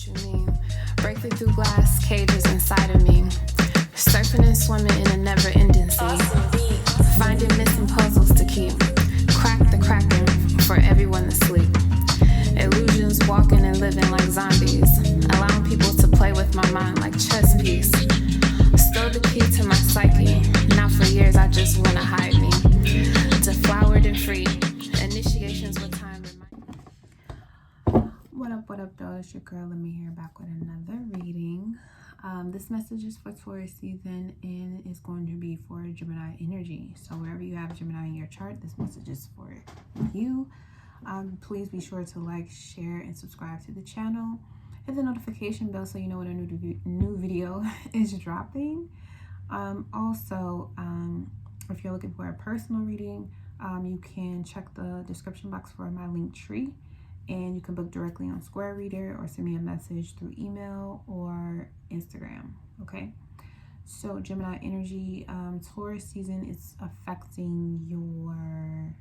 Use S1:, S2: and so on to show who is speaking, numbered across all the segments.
S1: what you mean. Breaking through glass cages inside of me. Surfing and swimming in a never-ending sea. Finding missing puzzles to keep. Crack the cracking for everyone to sleep. Illusions walking and living like zombies. Allowing people to play with my mind like chess piece. Stole the key to my psyche. Now for years I just wanna hide me. Deflowered and free. Initiations with time. What up, though? It's your girl. Let me hear back with another reading. This message is for Taurus season and it's going to be for Gemini energy. So wherever you have Gemini in your chart, this message is for you. Please be sure to like, share, and subscribe to the channel. Hit the notification bell so you know when a new video is dropping. Also, if you're looking for a personal reading, you can check the description box for my link tree. And you can book directly on Square Reader or send me a message through email or Instagram, okay? So Gemini energy, Taurus season is affecting your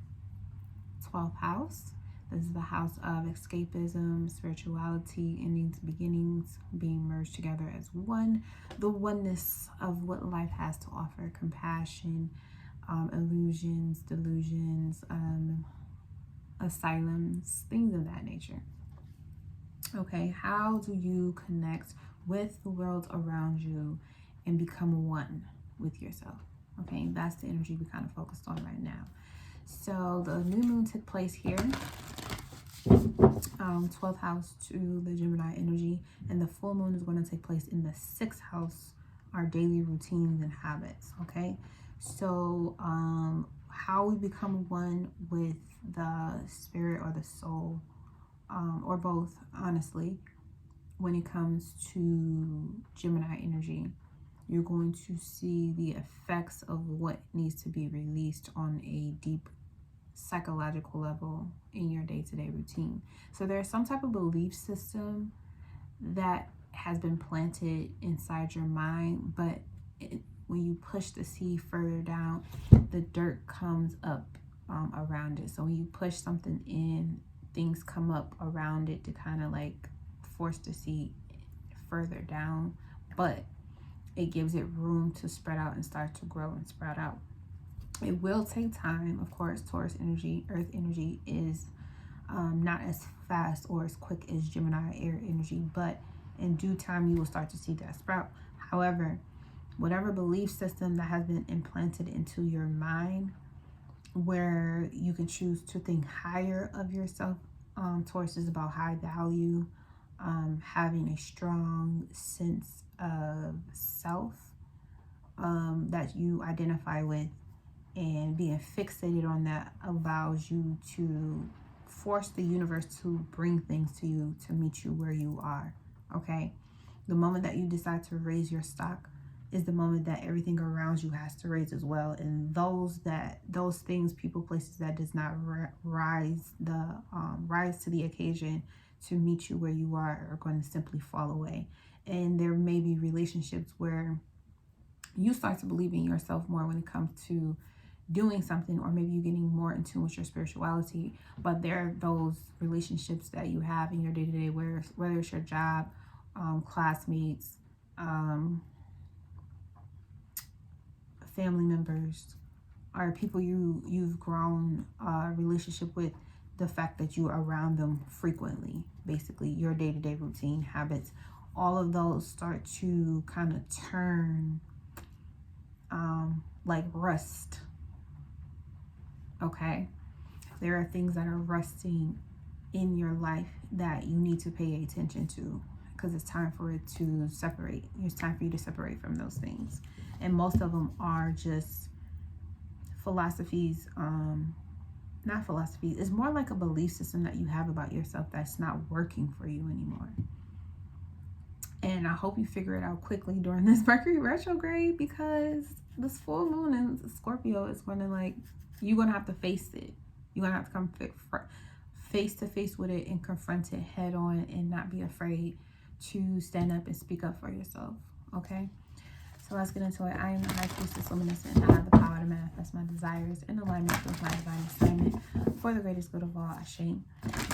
S1: 12th house. This is the house of escapism, spirituality, endings, beginnings, being merged together as one. The oneness of what life has to offer, compassion, illusions, delusions, asylums, things of that nature. Okay, how do you connect with the world around you and become one with yourself? Okay, that's the energy we kind of focused on right now. So the new moon took place here, 12th house to the Gemini energy, and the full moon is going to take place in the 6th house, our daily routines and habits. Okay, so how we become one with the spirit or the soul, or both, honestly, when it comes to Gemini energy, you're going to see the effects of what needs to be released on a deep psychological level in your day-to-day routine. So there's some type of belief system that has been planted inside your mind, but when you push the seed further down, the dirt comes up around it. So when you push something in, things come up around it to kind of like force the seed further down, but it gives it room to spread out and start to grow and sprout out. It will take time, of course. Taurus energy, earth energy, is not as fast or as quick as Gemini air energy, but in due time you will start to see that sprout. However, whatever belief system that has been implanted into your mind, where you can choose to think higher of yourself. Taurus is about high value, having a strong sense of self that you identify with, and being fixated on that allows you to force the universe to bring things to you to meet you where you are. Okay, the moment that you decide to raise your stock is the moment that everything around you has to raise as well. And those things, people, places that does not rise to the occasion to meet you where you are going to simply fall away. And there may be relationships where you start to believe in yourself more when it comes to doing something, or maybe you're getting more in tune with your spirituality. But there are those relationships that you have in your day-to-day, whether it's your job, classmates, family members, or people you've grown a relationship with, the fact that you're around them frequently, basically your day-to-day routine habits, all of those start to kind of turn like rust. Okay, there are things that are rusting in your life that you need to pay attention to, because it's time for it to separate. It's time for you to separate from those things. And most of them are just philosophies, not philosophies. It's more like a belief system that you have about yourself that's not working for you anymore. And I hope you figure it out quickly during this Mercury retrograde, because this full moon in Scorpio is going to, you're going to have to face it. You're going to have to come face to face with it and confront it head on, and not be afraid to stand up and speak up for yourself. Okay? So let's get into it. I am the High Priestess Luminescent, and I have the power to manifest my desires in alignment with my divine assignment for the greatest good of all. Ashe.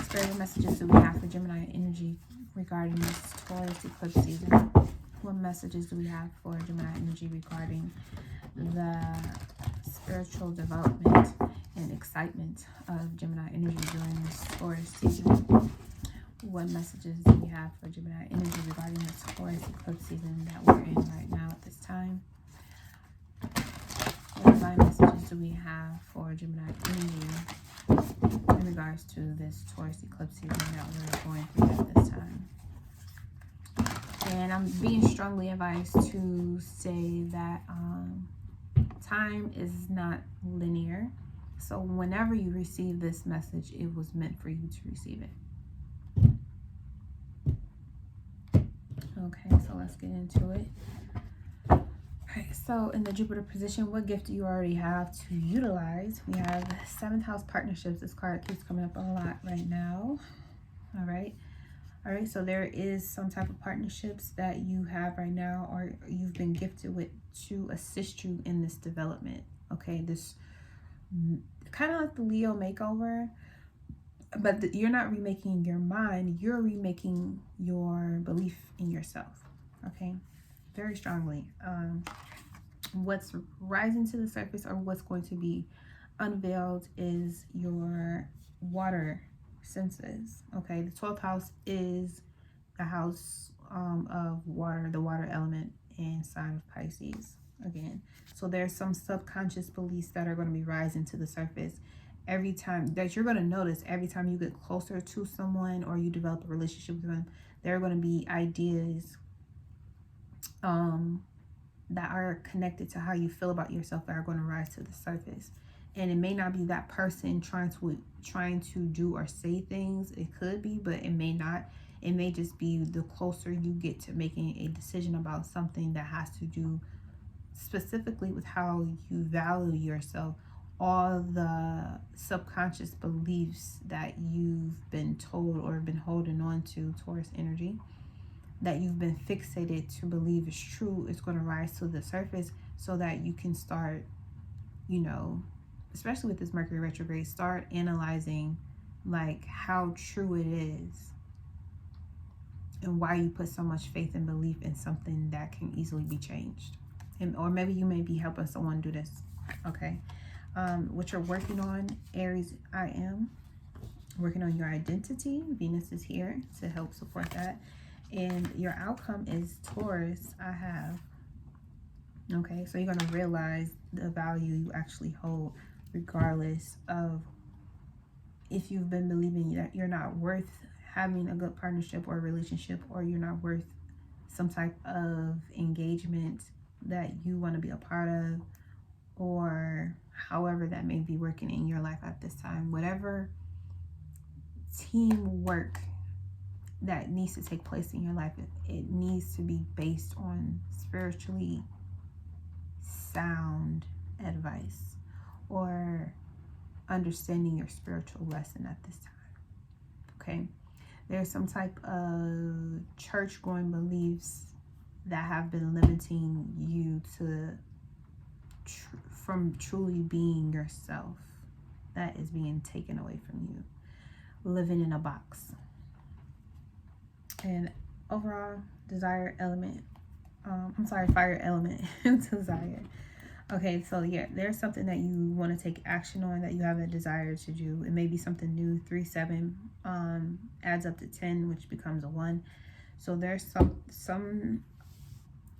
S1: Spirit messages that we have for Gemini energy regarding this Taurus eclipse season? What messages do we have for Gemini energy regarding the spiritual development and excitement of Gemini energy during this Taurus season? What messages do we have for Gemini energy regarding this Taurus eclipse season that we're in right now at this time? What divine messages do we have for Gemini energy in regards to this Taurus eclipse season that we're going through at this time? And I'm being strongly advised to say that time is not linear. So whenever you receive this message, it was meant for you to receive it. Okay, so let's get into it. Okay, so in the Jupiter position, what gift do you already have to utilize? We have 7th house partnerships. This card keeps coming up a lot right now. All right, so there is some type of partnerships that you have right now, or you've been gifted with, to assist you in this development. Okay, this kind of like the Leo makeover, but you're not remaking your mind, you're remaking your belief in yourself. Okay, very strongly. What's rising to the surface, or what's going to be unveiled, is your water senses. Okay, the 12th house is the house of water, the water element, and sign of Pisces again. So there's some subconscious beliefs that are going to be rising to the surface every time, that you're going to notice every time you get closer to someone or you develop a relationship with them. There are going to be ideas that are connected to how you feel about yourself that are going to rise to the surface. And it may not be that person trying to do or say things. It could be, but it may not. It may just be the closer you get to making a decision about something that has to do specifically with how you value yourself. All the subconscious beliefs that you've been told or been holding on to, Taurus energy, that you've been fixated to believe is true, is going to rise to the surface, so that you can start, you know, especially with this Mercury retrograde, start analyzing like how true it is and why you put so much faith and belief in something that can easily be changed. Or maybe you may be helping someone do this. Okay, what you're working on, Aries, I am working on your identity. Venus is here to help support that. And your outcome is Taurus, I have. Okay, so you're going to realize the value you actually hold, regardless of if you've been believing that you're not worth having a good partnership or relationship, or you're not worth some type of engagement that you want to be a part of, or however that may be working in your life at this time. Whatever teamwork that needs to take place in your life, it needs to be based on spiritually sound advice or understanding your spiritual lesson at this time. Okay, there's some type of church going beliefs that have been limiting you to from truly being yourself, that is being taken away from you. Living in a box. And overall, desire element, fire element desire. Okay, so yeah, there's something that you want to take action on, that you have a desire to do. It may be something new. 3, 7 adds up to 10, which becomes a 1. So there's some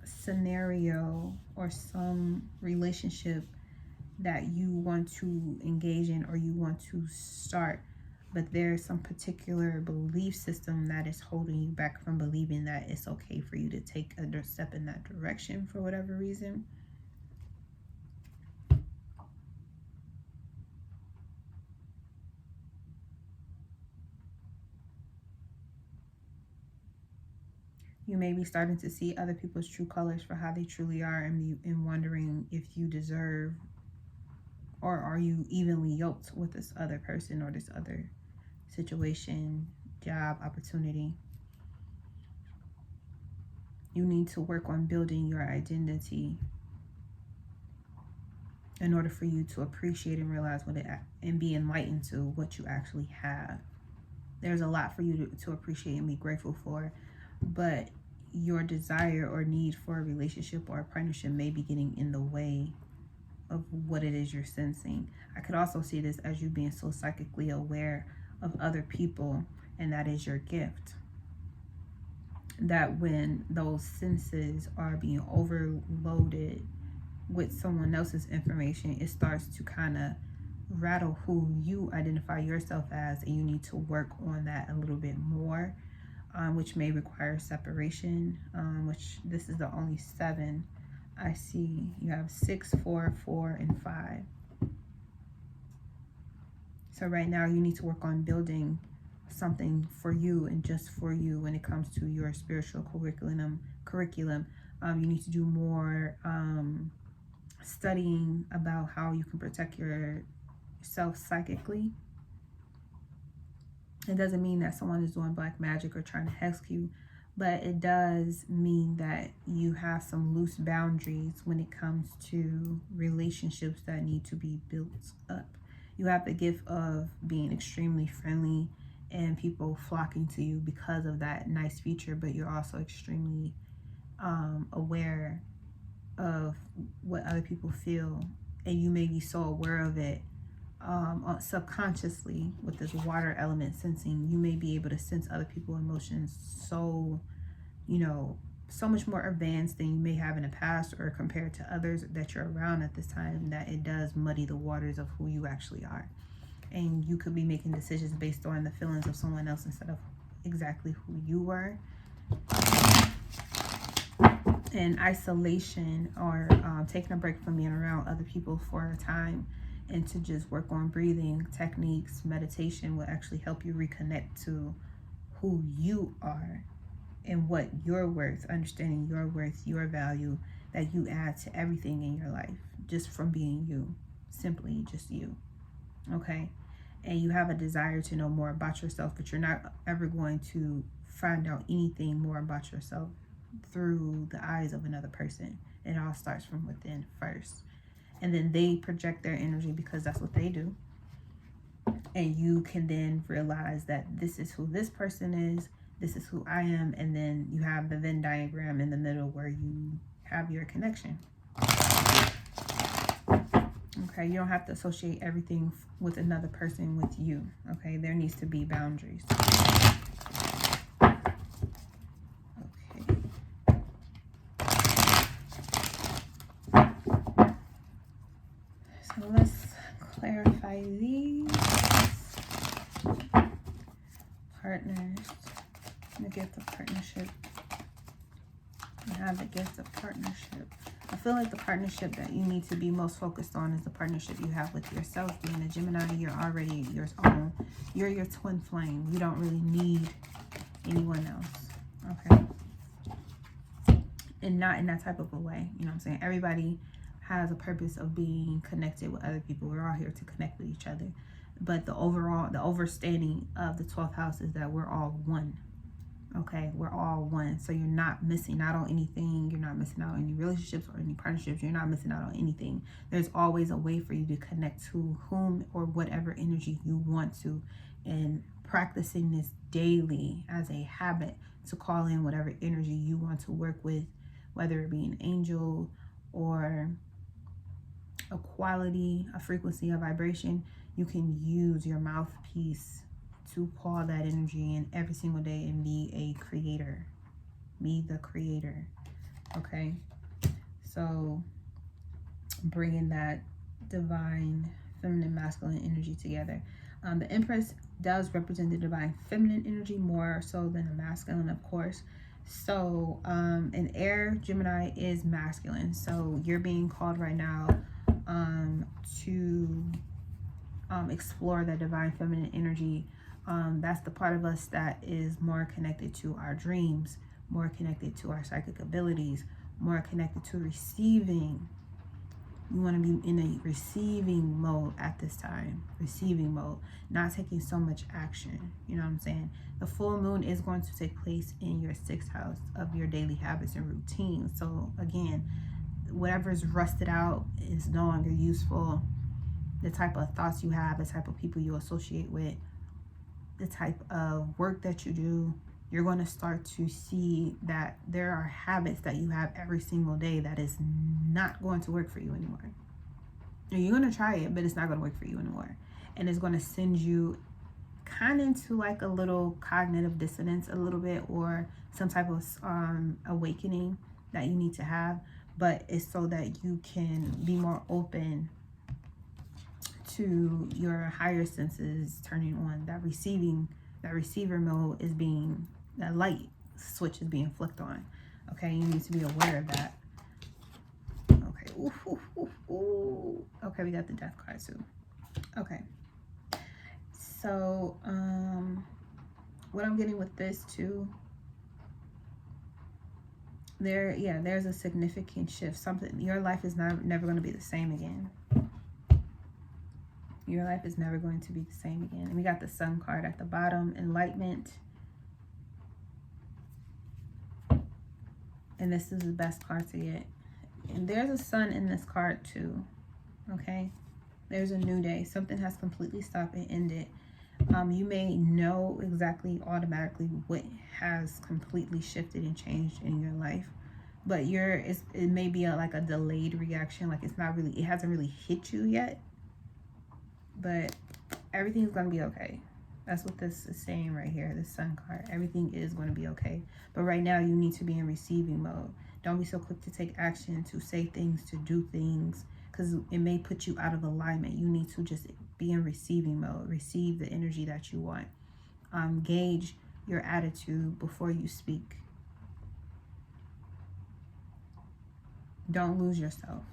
S1: scenario or some relationship that you want to engage in, or you want to start, but there's some particular belief system that is holding you back from believing that it's okay for you to take a step in that direction for whatever reason. You may be starting to see other people's true colors for how they truly are, and wondering if you deserve, or are you evenly yoked with this other person or this other situation, job, opportunity. You need to work on building your identity in order for you to appreciate and realize what it, and be enlightened to what you actually have. There's a lot for you to appreciate and be grateful for, but your desire or need for a relationship or a partnership may be getting in the way of what it is you're sensing. I could also see this as you being so psychically aware of other people, and that is your gift. That when those senses are being overloaded with someone else's information, it starts to kind of rattle who you identify yourself as, and you need to work on that a little bit more, which may require separation, which this is the only 7 I see. You have 6, 4, 4, and 5. So right now you need to work on building something for you and just for you when it comes to your spiritual curriculum. You need to do more studying about how you can protect yourself psychically. It doesn't mean that someone is doing black magic or trying to hex you, but it does mean that you have some loose boundaries when it comes to relationships that need to be built up. You have the gift of being extremely friendly and people flocking to you because of that nice feature, but you're also extremely aware of what other people feel, and you may be so aware of it subconsciously with this water element sensing. You may be able to sense other people's emotions so, so much more advanced than you may have in the past or compared to others that you're around at this time, that it does muddy the waters of who you actually are. And you could be making decisions based on the feelings of someone else instead of exactly who you were. And isolation, or taking a break from being around other people for a time, and to just work on breathing techniques, meditation will actually help you reconnect to who you are and what you're worth, understanding your worth, your value, that you add to everything in your life just from being you, simply just you. Okay? And you have a desire to know more about yourself, but you're not ever going to find out anything more about yourself through the eyes of another person. It all starts from within first. And then they project their energy because that's what they do. And you can then realize that this is who this person is, this is who I am, and then you have the Venn diagram in the middle where you have your connection. Okay, you don't have to associate everything with another person with you. Okay, there needs to be boundaries. So let's clarify these. Partners, the gift of partnership. You have the gift of partnership. I feel like the partnership that you need to be most focused on is the partnership you have with yourself. Being a Gemini, you're already your own. You're your twin flame. You don't really need anyone else. Okay? And not in that type of a way. You know what I'm saying? Everybody has a purpose of being connected with other people. We're all here to connect with each other. But the overstanding of the 12th house is that we're all one. Okay, we're all one. So you're not missing out on anything. You're not missing out on any relationships or any partnerships. You're not missing out on anything. There's always a way for you to connect to whom or whatever energy you want to. And practicing this daily as a habit to call in whatever energy you want to work with, whether it be an angel or a quality, a frequency, a vibration. You can use your mouthpiece to call that energy in every single day and be a creator. Be the creator. Okay? So bringing that divine feminine masculine energy together. The Empress does represent the divine feminine energy more so than the masculine, of course. So an air Gemini is masculine. So you're being called right now to explore that divine feminine energy. That's the part of us that is more connected to our dreams, more connected to our psychic abilities, more connected to receiving. You want to be in a receiving mode at this time. Receiving mode, not taking so much action. You know what I'm saying? The full moon is going to take place in your 6th house of your daily habits and routines. So again, whatever's rusted out is no longer useful. The type of thoughts you have, the type of people you associate with, the type of work that you do, you're going to start to see that there are habits that you have every single day that is not going to work for you anymore. And you're going to try it, but it's not going to work for you anymore. And it's going to send you kind of into like a little cognitive dissonance a little bit, or some type of awakening that you need to have. But it's so that you can be more open to your higher senses turning on. That receiver mode is being, that light switch is being flicked on. Okay, you need to be aware of that. Okay, ooh. Okay, we got the death card too. Okay, so what I'm getting with this too, there's a significant shift. Something, your life is never going to be the same again. Your life is never going to be the same again. And we got the Sun card at the bottom, enlightenment. And this is the best card to get. And there's a sun in this card too. Okay, there's a new day. Something has completely stopped and ended. You may know exactly automatically what has completely shifted and changed in your life, but it may be like a delayed reaction. Like it hasn't really hit you yet, but everything's gonna be okay. That's what this is saying right here, the Sun card. Everything is going to be okay. But right now, you need to be in receiving mode. Don't be so quick to take action, to say things, to do things, because it may put you out of alignment. You need to just be in receiving mode. Receive the energy that you want. Gauge your attitude before you speak. Don't lose yourself.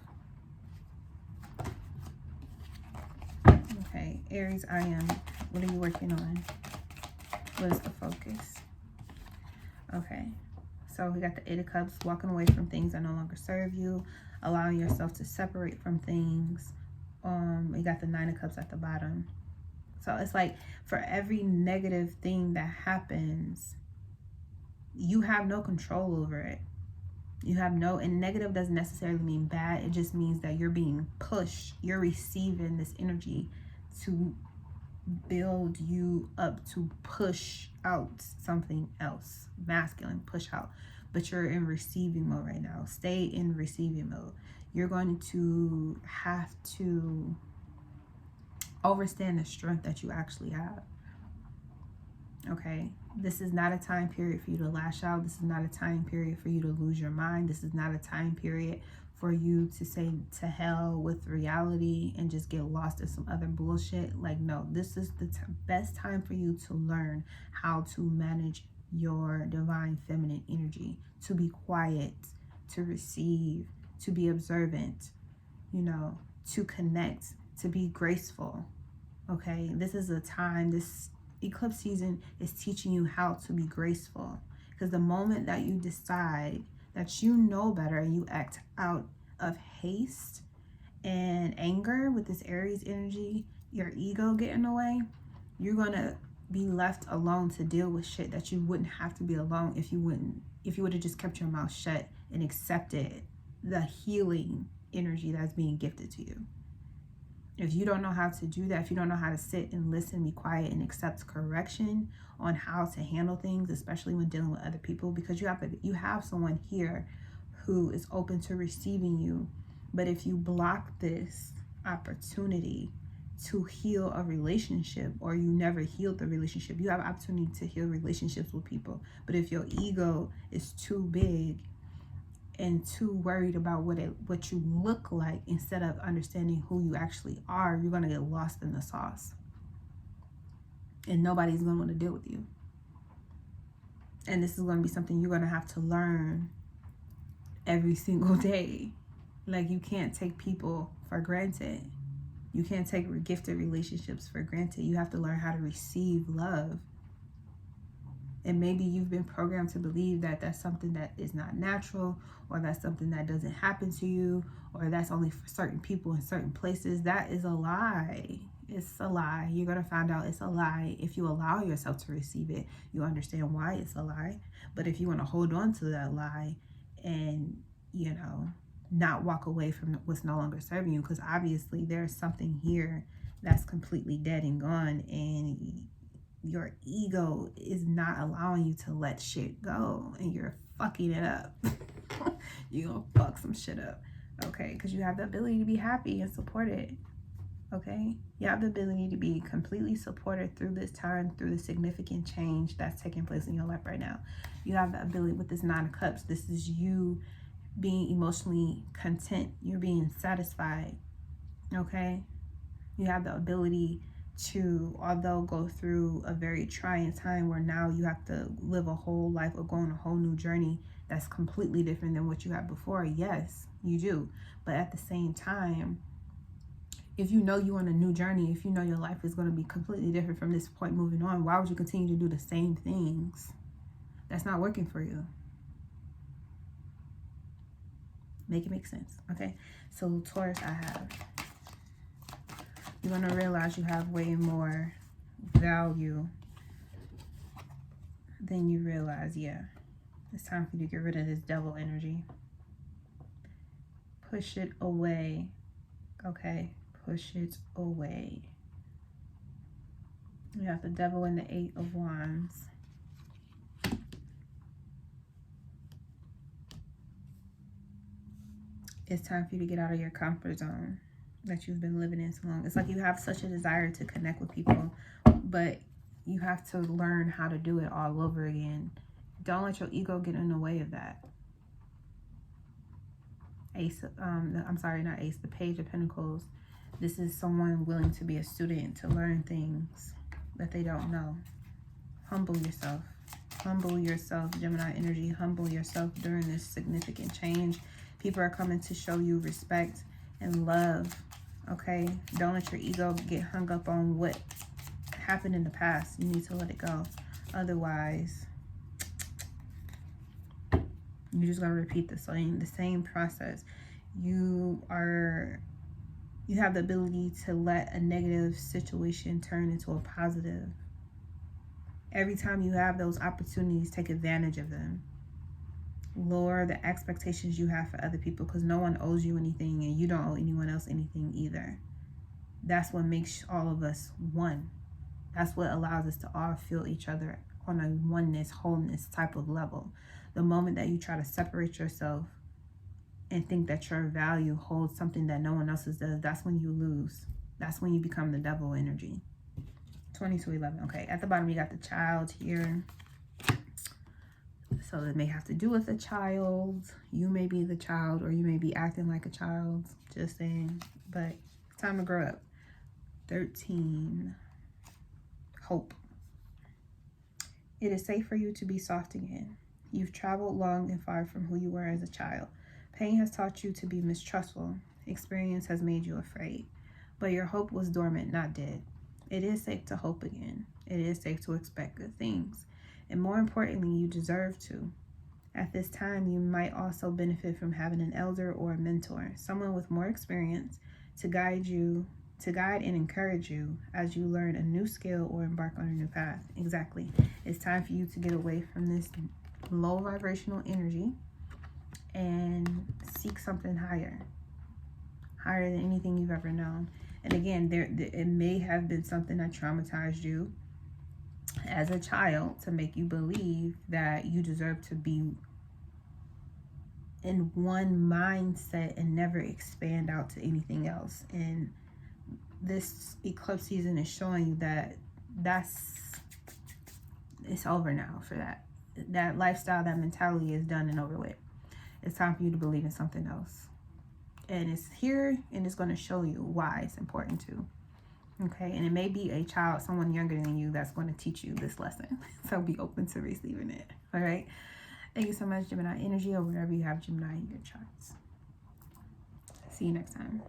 S1: Okay, Aries, I am. What are you working on? What is the focus? Okay, so we got the Eight of Cups, walking away from things that no longer serve you, allowing yourself to separate from things. We got the Nine of Cups at the bottom. So it's like for every negative thing that happens, you have no control over it. And negative doesn't necessarily mean bad. It just means that you're being pushed. You're receiving this energy to build you up, to push out something else, masculine, push out. But you're in receiving mode right now. Stay in receiving mode. You're going to have to understand the strength that you actually have. Okay, this is not a time period for you to lash out. This is not a time period for you to lose your mind. This is not a time period for you to say to hell with reality and just get lost in some other bullshit. Like, no, this is the best time for you to learn how to manage your divine feminine energy, to be quiet, to receive, to be observant, to connect, to be graceful. Okay, this is a time, this eclipse season is teaching you how to be graceful, because the moment that you decide that you know better and you act out of haste and anger with this Aries energy, your ego getting in the way, you're gonna be left alone to deal with shit that you wouldn't have to be alone if you would have just kept your mouth shut and accepted the healing energy that's being gifted to you. If you don't know how to do that, if you don't know how to sit and listen, be quiet, and accept correction on how to handle things, especially when dealing with other people, because you have someone here who is open to receiving you. But if you block this opportunity to heal a relationship, or you never healed the relationship, you have opportunity to heal relationships with people. But if your ego is too big and too worried about what you look like instead of understanding who you actually are, you're going to get lost in the sauce. And nobody's going to want to deal with you. And this is going to be something you're going to have to learn every single day. Like, you can't take people for granted. You can't take gifted relationships for granted. You have to learn how to receive love. And maybe you've been programmed to believe that that's something that is not natural, or that's something that doesn't happen to you, or that's only for certain people in certain places. That is a lie. It's a lie. You're going to find out it's a lie. If you allow yourself to receive it, you understand why it's a lie. But if you want to hold on to that lie and, not walk away from what's no longer serving you, because obviously there's something here that's completely dead and gone, and your ego is not allowing you to let shit go, and you're fucking it up. You're gonna fuck some shit up, okay? Because you have the ability to be happy and supported, okay? You have the ability to be completely supported through this time, through the significant change that's taking place in your life right now. You have the ability with this 9 of Cups. This is you being emotionally content. You're being satisfied, okay? You have the ability to, although go through a very trying time where now you have to live a whole life or go on a whole new journey that's completely different than what you had before. Yes, you do. But at the same time, if you know you're on a new journey, if you know your life is going to be completely different from this point moving on, why would you continue to do the same things that's not working for you? Make it make sense, okay? So Taurus, I have, you're going to realize you have way more value than you realize. Yeah, it's time for you to get rid of this devil energy. Push it away, okay? Push it away. You have the devil and the 8 of Wands. It's time for you to get out of your comfort zone that you've been living in so long. It's like you have such a desire to connect with people, but you have to learn how to do it all over again. Don't let your ego get in the way of that. The Page of Pentacles. This is someone willing to be a student, to learn things that they don't know. Humble yourself. Humble yourself, Gemini energy. Humble yourself during this significant change. People are coming to show you respect and love, okay? Don't let your ego get hung up on what happened in the past. You need to let it go. Otherwise, you're just going to repeat the same process. You have the ability to let a negative situation turn into a positive. Every time you have those opportunities, take advantage of them. Lower the expectations you have for other people, because no one owes you anything and you don't owe anyone else anything either. That's what makes all of us one. That's what allows us to all feel each other on a oneness, wholeness type of level. The moment that you try to separate yourself and think that your value holds something that no one else's does, that's when you lose. That's when you become the devil energy. 2211. Okay, at the bottom you got the Child here. So it may have to do with a child. You may be the child, or you may be acting like a child. Just saying. But it's time to grow up. 13. Hope. It is safe for you to be soft again. You've traveled long and far from who you were as a child. Pain has taught you to be mistrustful. Experience has made you afraid. But your hope was dormant, not dead. It is safe to hope again. It is safe to expect good things. And more importantly, you deserve to. At this time, you might also benefit from having an elder or a mentor, someone with more experience to guide and encourage you as you learn a new skill or embark on a new path. Exactly. It's time for you to get away from this low vibrational energy and seek something higher than anything you've ever known. And again, it may have been something that traumatized you as a child to make you believe that you deserve to be in one mindset and never expand out to anything else. And this eclipse season is showing you that it's over now for that. That lifestyle, that mentality is done and over with. It's time for you to believe in something else. And it's here, and it's going to show you why it's important to. Okay, and it may be a child, someone younger than you, that's going to teach you this lesson. So be open to receiving it. All right. Thank you so much, Gemini energy, or wherever you have Gemini in your charts. See you next time.